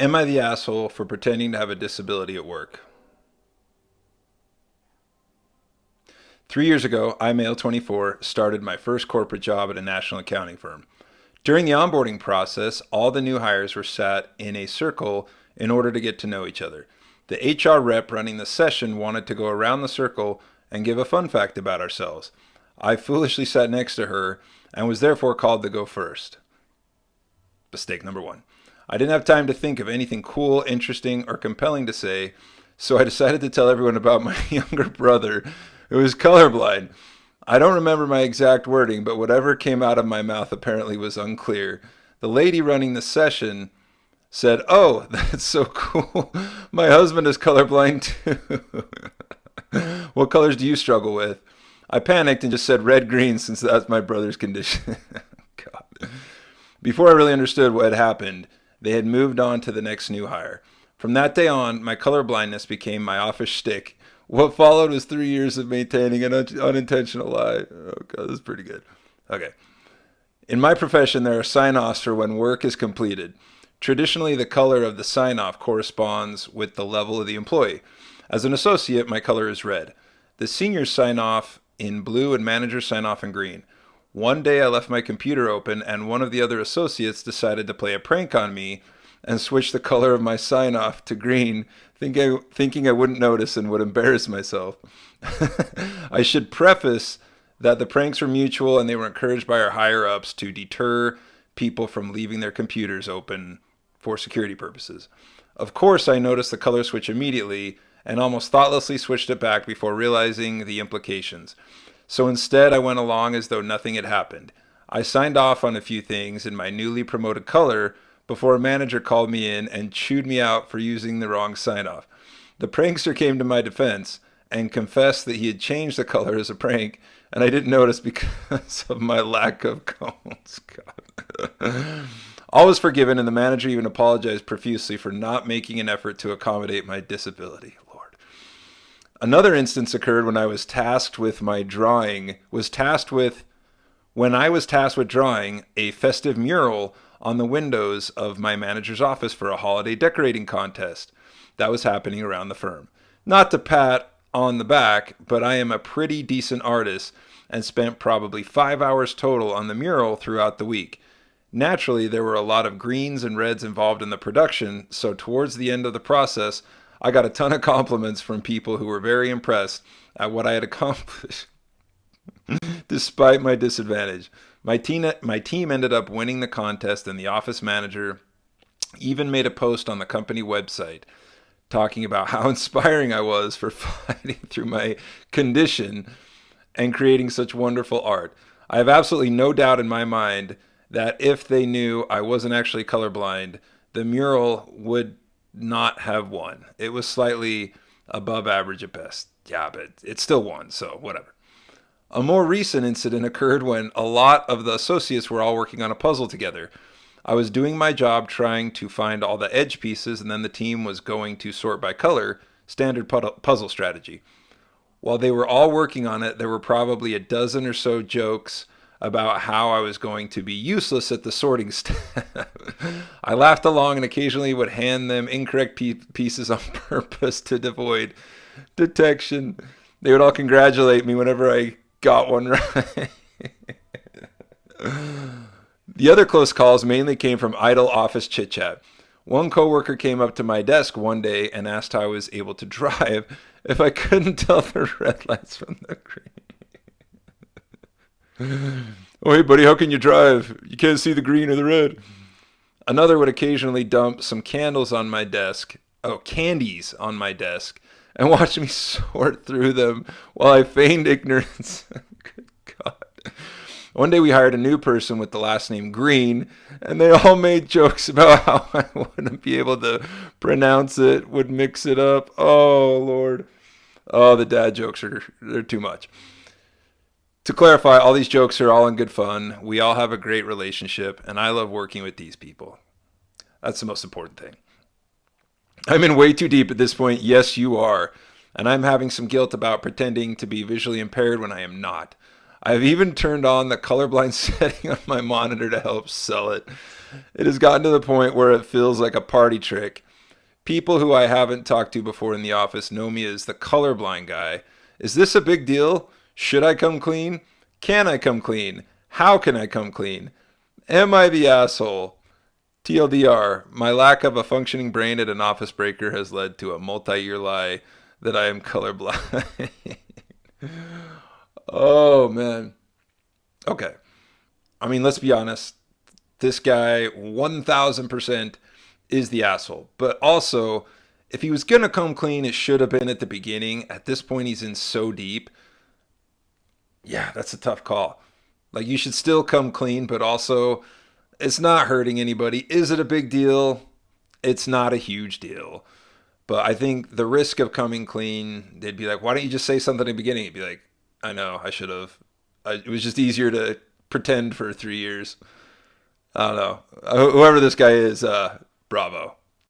Am I the asshole for pretending to have a disability at work? 3 years ago, I, male 24, started my first corporate job at a national accounting firm. During the onboarding process, all the new hires were sat in a circle in order to get to know each other. The HR rep running the session wanted to go around the circle and give a fun fact about ourselves. I foolishly sat next to her and was therefore called to go first. Mistake number one. I didn't have time to think of anything cool, interesting, or compelling to say, so I decided to tell everyone about my younger brother who is colorblind. I don't remember my exact wording, but whatever came out of my mouth apparently was unclear. The lady running the session said, "Oh, that's so cool. My husband is colorblind too." What colors do you struggle with? I panicked and just said red green since that's my brother's condition. God. Before I really understood what had happened, they had moved on to the next new hire. From that day on, my colorblindness became my office shtick. What followed was 3 years of maintaining an unintentional lie. Oh, God, this is pretty good. Okay. In my profession, there are sign-offs for when work is completed. Traditionally, the color of the sign-off corresponds with the level of the employee. As an associate, my color is red. The seniors sign off in blue and managers sign off in green. One day I left my computer open and one of the other associates decided to play a prank on me and switch the color of my sign off to green, thinking I wouldn't notice and would embarrass myself. I should preface that the pranks were mutual and they were encouraged by our higher ups to deter people from leaving their computers open for security purposes. Of course, I noticed the color switch immediately and almost thoughtlessly switched it back before realizing the implications. So instead, I went along as though nothing had happened. I signed off on a few things in my newly promoted color before a manager called me in and chewed me out for using the wrong sign-off. The prankster came to my defense and confessed that he had changed the color as a prank, and I didn't notice because of my lack of cones. God. All was forgiven, and the manager even apologized profusely for not making an effort to accommodate my disability. Lord. Another instance occurred when I was tasked with drawing a festive mural on the windows of my manager's office for a holiday decorating contest that was happening around the firm. Not to pat on the back, but I am a pretty decent artist and spent probably 5 hours total on the mural throughout the week. Naturally, there were a lot of greens and reds involved in the production, so towards the end of the process, I got a ton of compliments from people who were very impressed at what I had accomplished despite my disadvantage. My team ended up winning the contest, and the office manager even made a post on the company website talking about how inspiring I was for fighting through my condition and creating such wonderful art. I have absolutely no doubt in my mind that if they knew I wasn't actually colorblind, the mural would not have won. It was slightly above average at best. Yeah, but it still won, so whatever. A more recent incident occurred when a lot of the associates were all working on a puzzle together. I was doing my job trying to find all the edge pieces, and then the team was going to sort by color, standard puzzle strategy. While they were all working on it, there were probably a dozen or so jokes about how I was going to be useless at the sorting step. I laughed along and occasionally would hand them incorrect pieces on purpose to avoid detection. They would all congratulate me whenever I got one right. The other close calls mainly came from idle office chit chat. One coworker came up to my desk one day and asked how I was able to drive if I couldn't tell the red lights from the green. Oh, hey, buddy, how can you drive? You can't see the green or the red. Another would occasionally dump some candies on my desk, and watch me sort through them while I feigned ignorance. Good God. One day we hired a new person with the last name Green, and they all made jokes about how I wouldn't be able to pronounce it, would mix it up. Oh, Lord. Oh, the dad jokes they're too much. To clarify, all these jokes are all in good fun. We all have a great relationship, and I love working with these people. That's the most important thing. I'm in way too deep at this point. Yes, you are. And I'm having some guilt about pretending to be visually impaired when I am not. I've even turned on the colorblind setting on my monitor to help sell it. It has gotten to the point where it feels like a party trick. People who I haven't talked to before in the office know me as the colorblind guy. Is this a big deal? Should I come clean? Can I come clean? How can I come clean? Am I the asshole? TLDR, my lack of a functioning brain at an office breaker has led to a multi-year lie that I am colorblind. Oh, man. Okay. I mean, let's be honest. This guy, 1000% is the asshole. But also, if he was going to come clean, it should have been at the beginning. At this point, he's in so deep. Yeah, that's a tough call. Like, you should still come clean, but also, it's not hurting anybody. Is it a big deal? It's not a huge deal. But I think the risk of coming clean, they'd be like, why don't you just say something in the beginning? You'd be like, I know, I should have. It was just easier to pretend for 3 years. I don't know. Whoever this guy is, bravo.